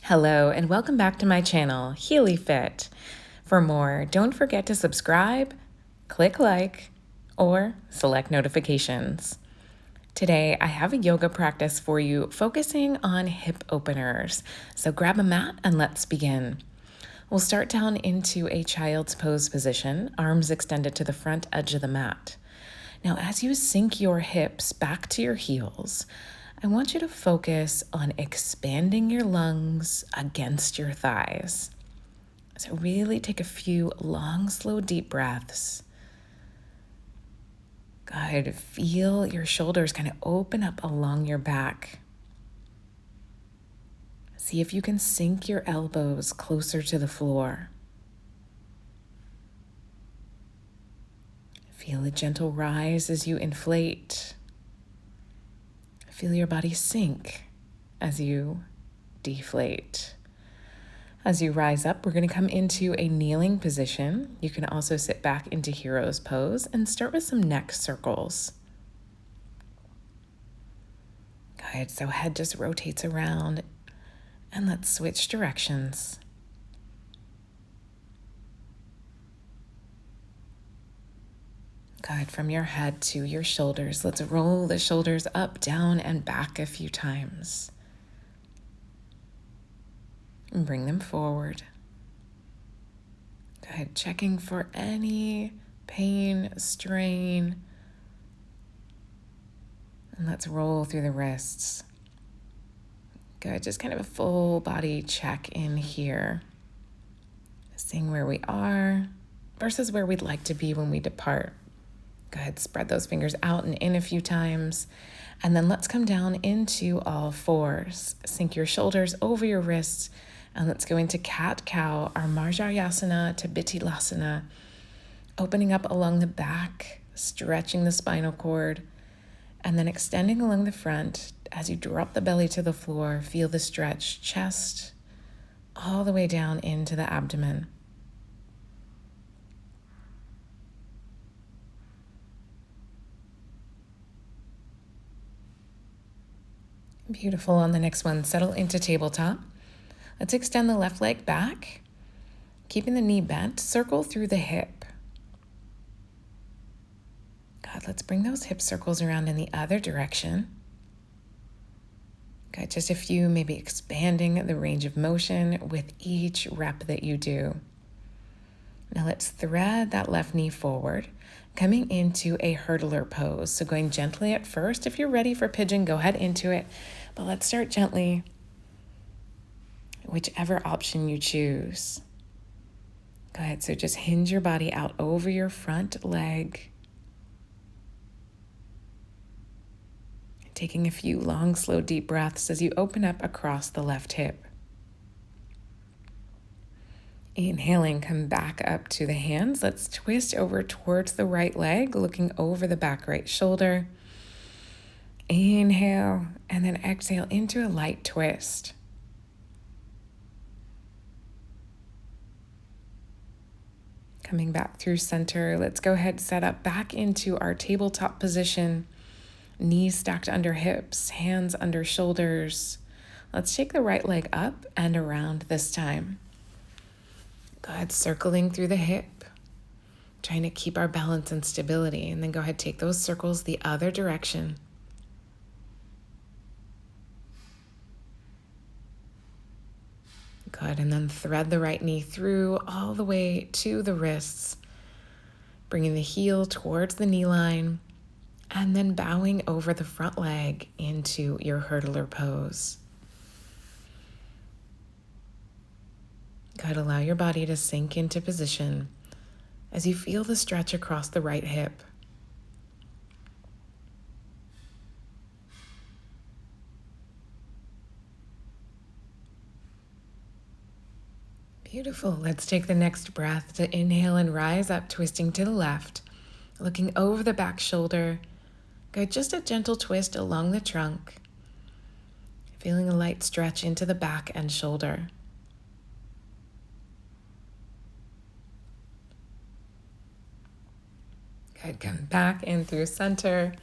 Hello and welcome back to my channel, Healy Fit. For more, don't forget to subscribe, click like, or select notifications. Today, I have a yoga practice for you focusing on hip openers. So grab a mat and let's begin. We'll start down into a child's pose position, arms extended to the front edge of the mat. Now, as you sink your hips back to your heels, I want you to focus on expanding your lungs against your thighs. So really take a few long, slow, deep breaths. Good. Feel your shoulders kind of open up along your back. See if you can sink your elbows closer to the floor. Feel a gentle rise as you inflate. Feel your body sink as you deflate. As you rise up, we're going to come into a kneeling position. You can also sit back into hero's pose and start with some neck circles. Good. So head just rotates around, and let's switch directions. Good. From your head to your shoulders, let's roll the shoulders up, down, and back a few times. And bring them forward. Good. Checking for any pain, strain. And let's roll through the wrists. Good. Just kind of a full body check in here. Seeing where we are versus where we'd like to be when we depart. Good. Spread those fingers out and in a few times. And then let's come down into all fours. Sink your shoulders over your wrists. And let's go into cat-cow, our Marjariasana to Bittilasana. Opening up along the back, stretching the spinal cord. And then extending along the front. As you drop the belly to the floor, feel the stretch, chest, all the way down into the abdomen. Beautiful. On the next one, settle into tabletop. Let's extend the left leg back, keeping the knee bent, circle through the hip. Good, let's bring those hip circles around in the other direction. Good, just a few, maybe expanding the range of motion with each rep that you do. Now let's thread that left knee forward, coming into a hurdler pose. So going gently at first. If you're ready for pigeon, go ahead into it. But let's start gently, whichever option you choose. Go ahead. So just hinge your body out over your front leg. Taking a few long, slow, deep breaths as you open up across the left hip. Inhaling, come back up to the hands. Let's twist over towards the right leg, looking over the back right shoulder. Inhale, and then exhale into a light twist. Coming back through center, let's go ahead and set up back into our tabletop position. Knees stacked under hips, hands under shoulders. Let's take the right leg up and around this time. Good, circling through the hip, trying to keep our balance and stability. And then go ahead, take those circles the other direction. Good, and then thread the right knee through all the way to the wrists, bringing the heel towards the knee line, and then bowing over the front leg into your hurdler pose. Good, allow your body to sink into position as you feel the stretch across the right hip. Beautiful. Let's take the next breath to inhale and rise up, twisting to the left, looking over the back shoulder. Good, just a gentle twist along the trunk, feeling a light stretch into the back and shoulder. Good, come back in through center.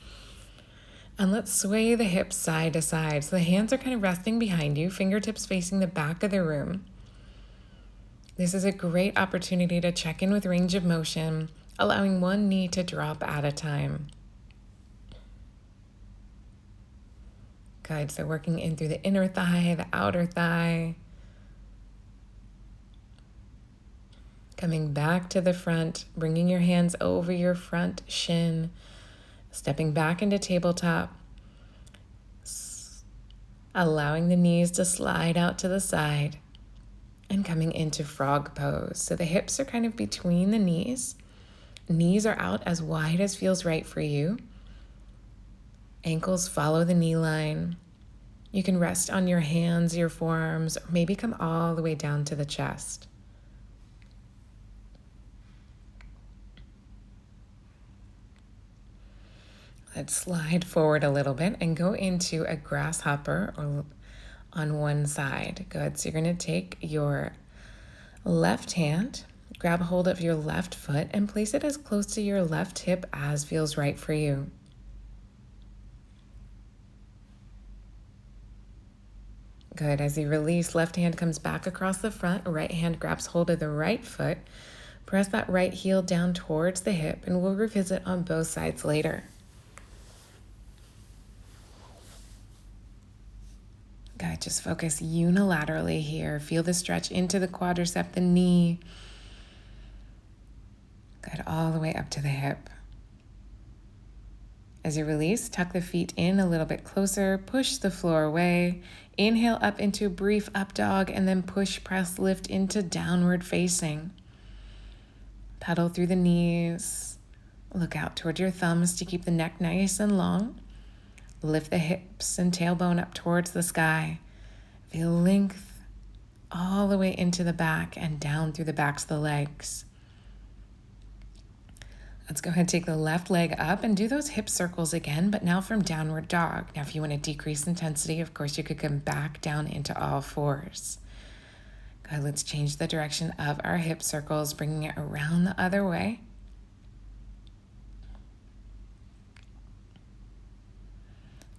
And let's sway the hips side to side. So the hands are kind of resting behind you, fingertips facing the back of the room. This is a great opportunity to check in with range of motion, allowing one knee to drop at a time. Good, so working in through the inner thigh, the outer thigh. Coming back to the front, bringing your hands over your front shin, stepping back into tabletop, allowing the knees to slide out to the side, and coming into frog pose. So the hips are kind of between the knees. Knees are out as wide as feels right for you. Ankles follow the knee line. You can rest on your hands, your forearms, or maybe come all the way down to the chest. Let's slide forward a little bit and go into a grasshopper or on one side. Good. So you're going to take your left hand, grab hold of your left foot, and place it as close to your left hip as feels right for you. Good. As you release, left hand comes back across the front, right hand grabs hold of the right foot. Press that right heel down towards the hip, and we'll revisit on both sides later. Good. Just focus unilaterally here. Feel the stretch into the quadricep, the knee. Good. All the way up to the hip. As you release, tuck the feet in a little bit closer, push the floor away. Inhale up into a brief up dog, and then push, press, lift into downward facing. Pedal through the knees. Look out toward your thumbs to keep the neck nice and long. Lift the hips and tailbone up towards the sky. Feel length all the way into the back and down through the backs of the legs. Let's go ahead and take the left leg up and do those hip circles again, but now from downward dog. Now, if you want to decrease intensity, of course, you could come back down into all fours. Good, let's change the direction of our hip circles, bringing it around the other way.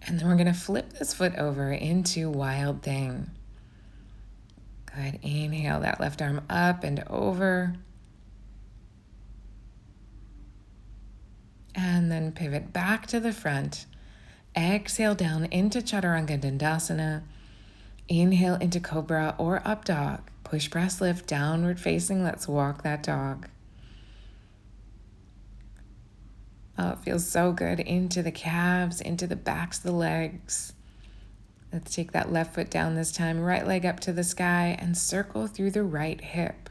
And then we're going to flip this foot over into Wild Thing. Good. Inhale that left arm up and over. And then pivot back to the front. Exhale down into Chaturanga Dandasana. Inhale into Cobra or Up Dog. Push, press, lift, downward facing. Let's walk that dog. Oh, it feels so good into the calves, into the backs of the legs. Let's take that left foot down this time, right leg up to the sky, and circle through the right hip.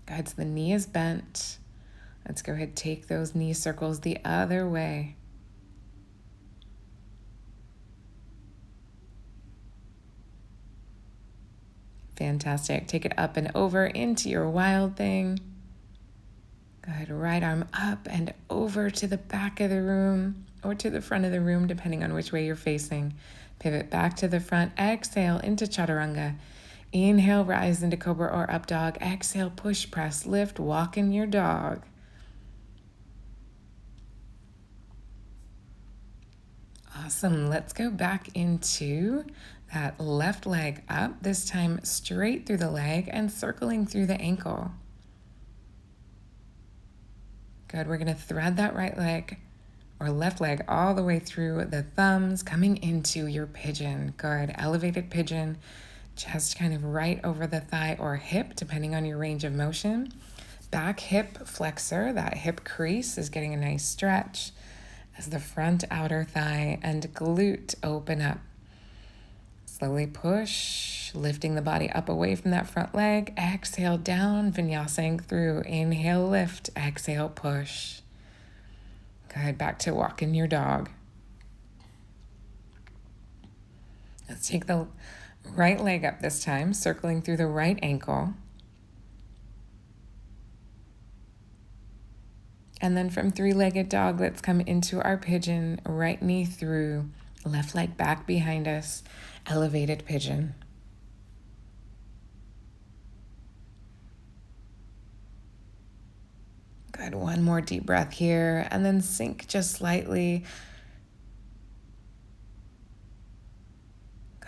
Good, so the knee is bent. Let's go ahead and take those knee circles the other way. Fantastic. Take it up and over into your Wild Thing. Good. Right arm up and over to the back of the room or to the front of the room, depending on which way you're facing. Pivot back to the front. Exhale into Chaturanga. Inhale, rise into Cobra or Up Dog. Exhale, push, press, lift, walk in your dog. Awesome. Let's go back into that left leg up, this time straight through the leg and circling through the ankle. Good. We're going to thread that right leg or left leg all the way through the thumbs, coming into your pigeon. Good. Elevated pigeon, chest kind of right over the thigh or hip, depending on your range of motion. Back hip flexor, that hip crease is getting a nice stretch as the front outer thigh and glute open up. Slowly push, lifting the body up away from that front leg. Exhale down, vinyasing through. Inhale, lift. Exhale, push. Good, back to walking your dog. Let's take the right leg up this time, circling through the right ankle. And then from three-legged dog, let's come into our pigeon, right knee through, left leg back behind us, elevated pigeon. Good, one more deep breath here, and then sink just slightly.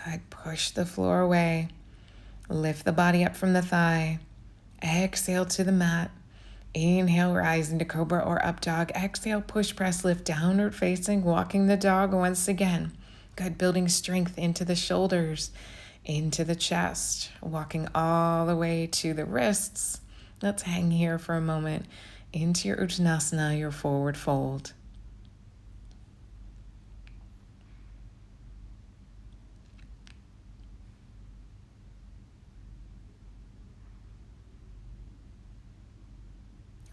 Good. Push the floor away. Lift the body up from the thigh. Exhale to the mat. Inhale, rise into cobra or up dog. Exhale, push, press, lift, downward facing, walking the dog once again. Good, building strength into the shoulders, into the chest, walking all the way to the wrists. Let's hang here for a moment into your Uttanasana, your forward fold.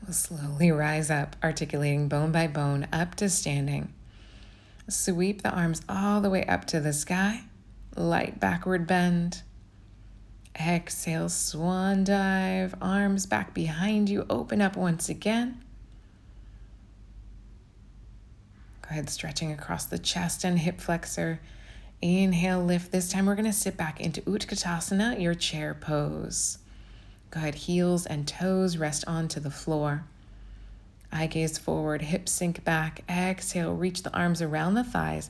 We'll slowly rise up, articulating bone by bone up to standing. Sweep the arms all the way up to the sky. Light backward bend. Exhale, swan dive. Arms back behind you. Open up once again. Go ahead, stretching across the chest and hip flexor. Inhale, lift. This time we're going to sit back into Utkatasana, your chair pose. Go ahead, heels and toes rest onto the floor. Eye gaze forward, hips sink back. Exhale, reach the arms around the thighs.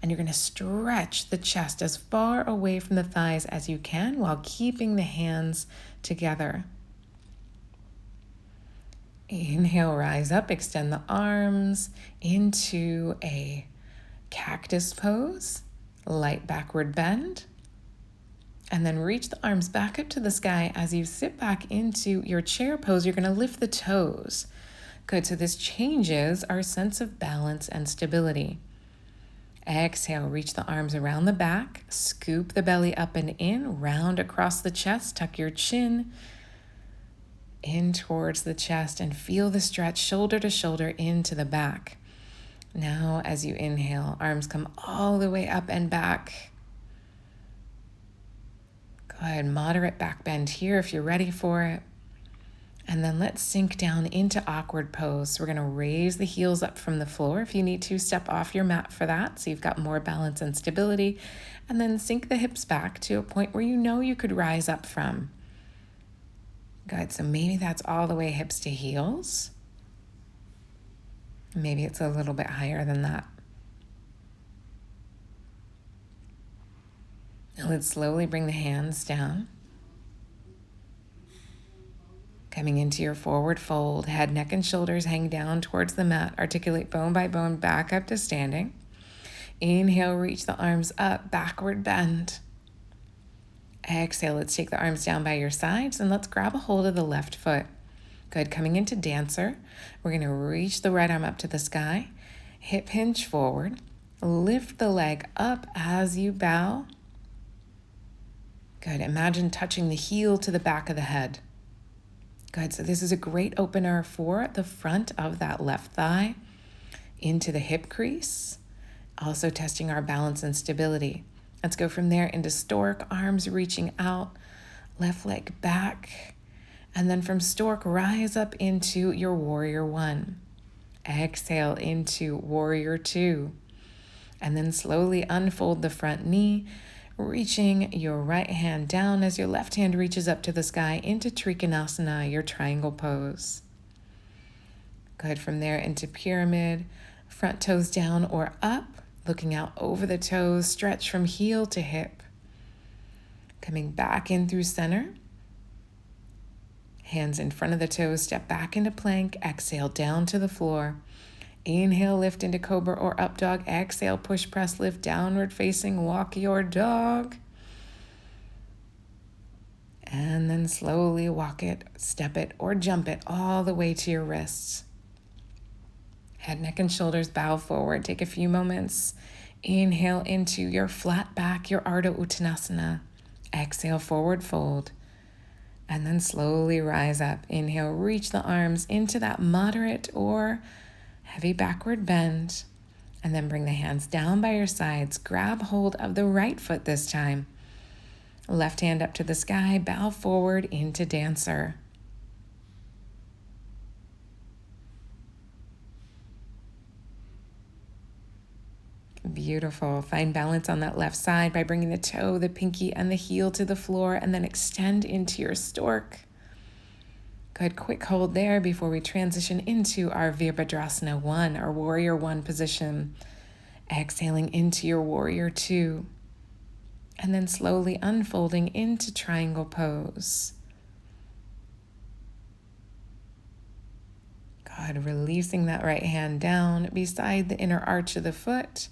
And you're going to stretch the chest as far away from the thighs as you can while keeping the hands together. Inhale, rise up, extend the arms into a cactus pose. Light backward bend. And then reach the arms back up to the sky. As you sit back into your chair pose, you're going to lift the toes. Good, so this changes our sense of balance and stability. Exhale, reach the arms around the back, scoop the belly up and in, round across the chest, tuck your chin in towards the chest and feel the stretch shoulder to shoulder into the back. Now, as you inhale, arms come all the way up and back. Go ahead, moderate back bend here if you're ready for it. And then let's sink down into awkward pose. So we're going to raise the heels up from the floor. If you need to, step off your mat for that so you've got more balance and stability. And then sink the hips back to a point where you know you could rise up from. Good, so maybe that's all the way hips to heels. Maybe it's a little bit higher than that. Now let's slowly bring the hands down. Coming into your forward fold, head, neck, and shoulders hang down towards the mat. Articulate bone by bone back up to standing. Inhale, reach the arms up, backward bend. Exhale, let's take the arms down by your sides and let's grab a hold of the left foot. Good, coming into dancer. We're going to reach the right arm up to the sky. Hip hinge forward. Lift the leg up as you bow. Good, imagine touching the heel to the back of the head. Good, so this is a great opener for the front of that left thigh into the hip crease, also testing our balance and stability. Let's go from there into stork, arms reaching out, left leg back, and then from stork, rise up into your warrior one. Exhale into warrior two, and then slowly unfold the front knee, reaching your right hand down as your left hand reaches up to the sky into Trikonasana, your triangle pose. Good, from there into pyramid, front toes down or up, looking out over the toes, stretch from heel to hip. Coming back in through center. Hands in front of the toes, step back into plank, exhale down to the floor. Inhale, lift into cobra or up dog. Exhale, push, press, lift, downward facing, walk your dog. And then slowly walk it, step it, or jump it all the way to your wrists. Head, neck, and shoulders bow forward. Take a few moments. Inhale into your flat back, your Ardha Uttanasana. Exhale, forward fold. And then slowly rise up. Inhale, reach the arms into that moderate or heavy backward bend, and then bring the hands down by your sides. Grab hold of the right foot this time. Left hand up to the sky, bow forward into dancer. Beautiful. Find balance on that left side by bringing the toe, the pinky, and the heel to the floor, and then extend into your stork. Good, quick hold there before we transition into our Virabhadrasana 1, our warrior 1 position. Exhaling into your warrior 2. and then slowly unfolding into triangle pose. Good, releasing that right hand down beside the inner arch of the foot,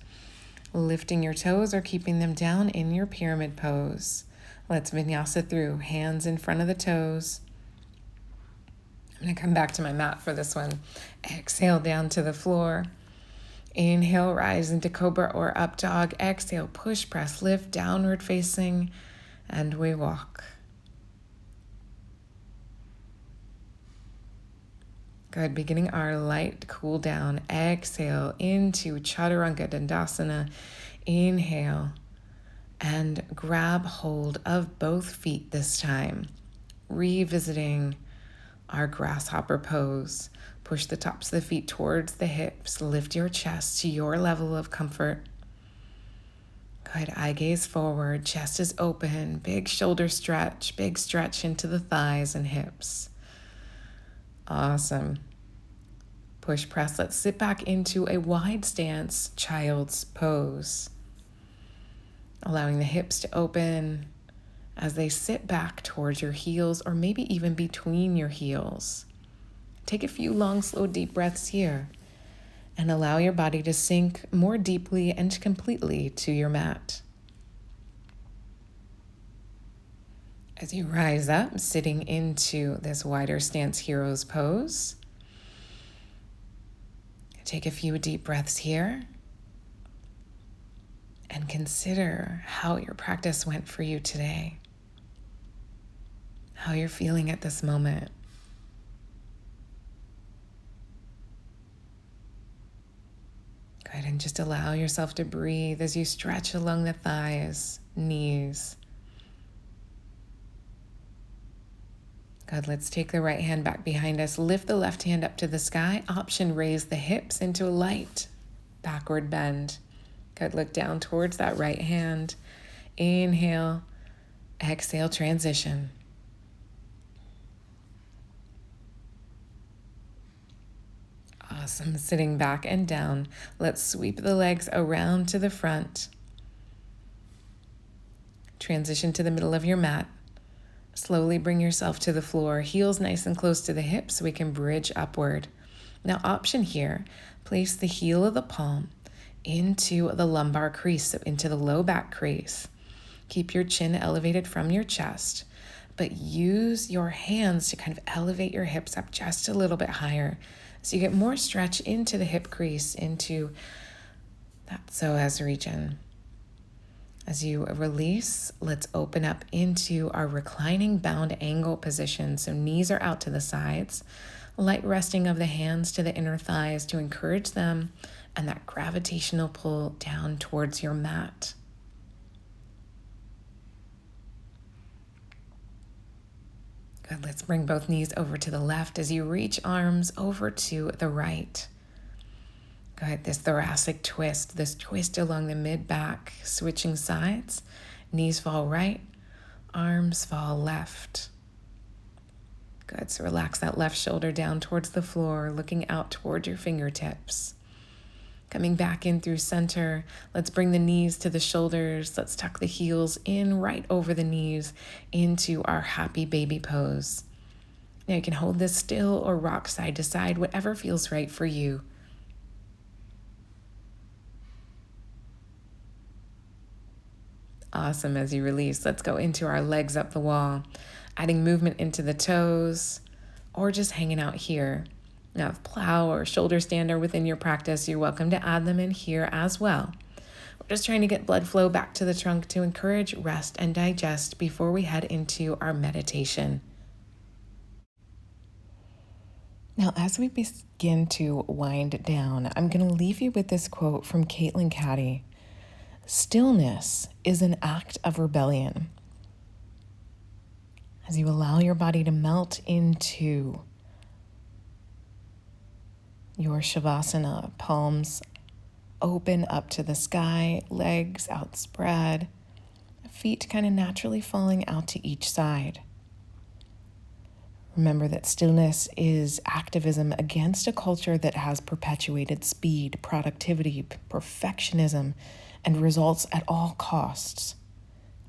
lifting your toes or keeping them down in your pyramid pose. Let's vinyasa through, hands in front of the toes. I'm going to come back to my mat for this one. Exhale down to the floor. Inhale, rise into cobra or up dog. Exhale, push, press, lift, downward facing, and we walk. Good, beginning our light cool down. Exhale into Chaturanga Dandasana. Inhale and grab hold of both feet this time. Revisiting our grasshopper pose. Push the tops of the feet towards the hips. Lift your chest to your level of comfort. Good, eye gaze forward. Chest is open. Big shoulder stretch. Big stretch into the thighs and hips. Awesome. Push, press. Let's sit back into a wide stance, child's pose. Allowing the hips to open as they sit back towards your heels or maybe even between your heels. Take a few long, slow, deep breaths here and allow your body to sink more deeply and completely to your mat. As you rise up, sitting into this wider stance hero's pose, take a few deep breaths here and consider how your practice went for you today, how you're feeling at this moment. Good, and just allow yourself to breathe as you stretch along the thighs, knees. Good, let's take the right hand back behind us. Lift the left hand up to the sky. Option, raise the hips into a light backward bend. Good, look down towards that right hand. Inhale, exhale, transition. Awesome, sitting back and down. Let's sweep the legs around to the front. Transition to the middle of your mat. Slowly bring yourself to the floor, heels nice and close to the hips so we can bridge upward. Now, option here, place the heel of the palm into the lumbar crease, so into the low back crease. Keep your chin elevated from your chest, but use your hands to kind of elevate your hips up just a little bit higher so you get more stretch into the hip crease, into that psoas region. As you release, let's open up into our reclining bound angle position. So knees are out to the sides, light resting of the hands to the inner thighs to encourage them and that gravitational pull down towards your mat. Good, let's bring both knees over to the left as you reach arms over to the right. Good, this thoracic twist, this twist along the mid-back, switching sides. Knees fall right, arms fall left. Good, so relax that left shoulder down towards the floor, looking out toward your fingertips. Coming back in through center, let's bring the knees to the shoulders. Let's tuck the heels in right over the knees into our happy baby pose. Now you can hold this still or rock side to side, whatever feels right for you. Awesome, as you release, let's go into our legs up the wall, adding movement into the toes or just hanging out here. Now, if plow or shoulder stand are within your practice, you're welcome to add them in here as well. We're just trying to get blood flow back to the trunk to encourage rest and digest before we head into our meditation. Now, as we begin to wind down, I'm going to leave you with this quote from Caitlin Caddy. Stillness is an act of rebellion. As you allow your body to melt into your Shavasana, palms open up to the sky, legs outspread, feet kind of naturally falling out to each side. Remember that stillness is activism against a culture that has perpetuated speed, productivity, perfectionism, and results at all costs.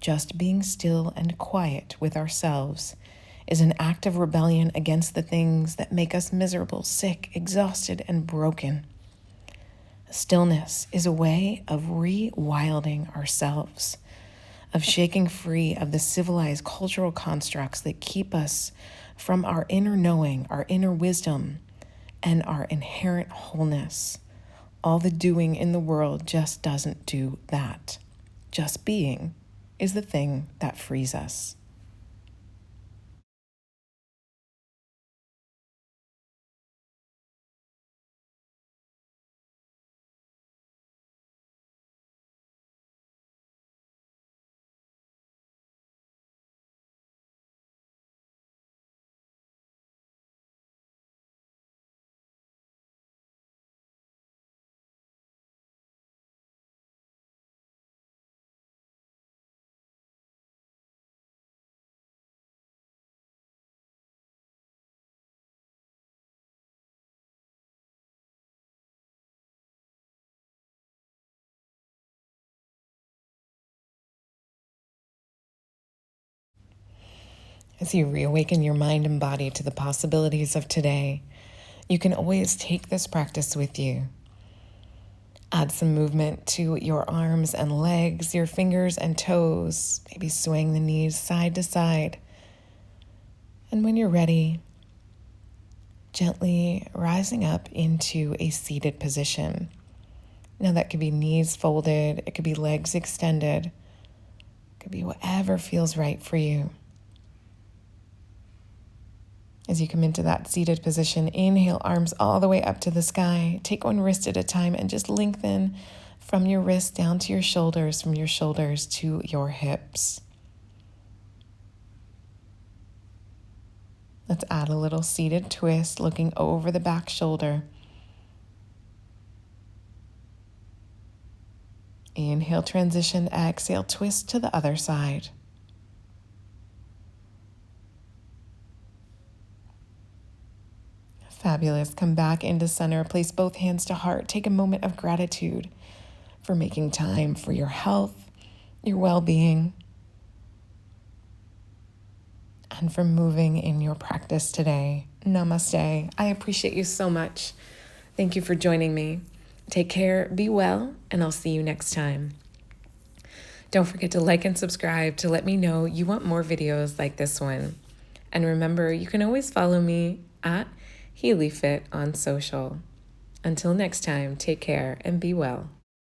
Just being still and quiet with ourselves is an act of rebellion against the things that make us miserable, sick, exhausted, and broken. Stillness is a way of rewilding ourselves, of shaking free of the civilized cultural constructs that keep us from our inner knowing, our inner wisdom, and our inherent wholeness. All the doing in the world just doesn't do that. Just being is the thing that frees us. As you reawaken your mind and body to the possibilities of today, you can always take this practice with you. Add some movement to your arms and legs, your fingers and toes, maybe swaying the knees side to side. And when you're ready, gently rising up into a seated position. Now that could be knees folded, it could be legs extended, it could be whatever feels right for you. As you come into that seated position, inhale, arms all the way up to the sky. Take one wrist at a time and just lengthen from your wrist down to your shoulders, from your shoulders to your hips. Let's add a little seated twist, looking over the back shoulder. Inhale, transition, exhale, twist to the other side. Fabulous. Come back into center. Place both hands to heart. Take a moment of gratitude for making time for your health, your well-being, and for moving in your practice today. Namaste. I appreciate you so much. Thank you for joining me. Take care, be well, and I'll see you next time. Don't forget to like and subscribe to let me know you want more videos like this one. And remember, you can always follow me at HealyFit on social. Until next time, take care and be well.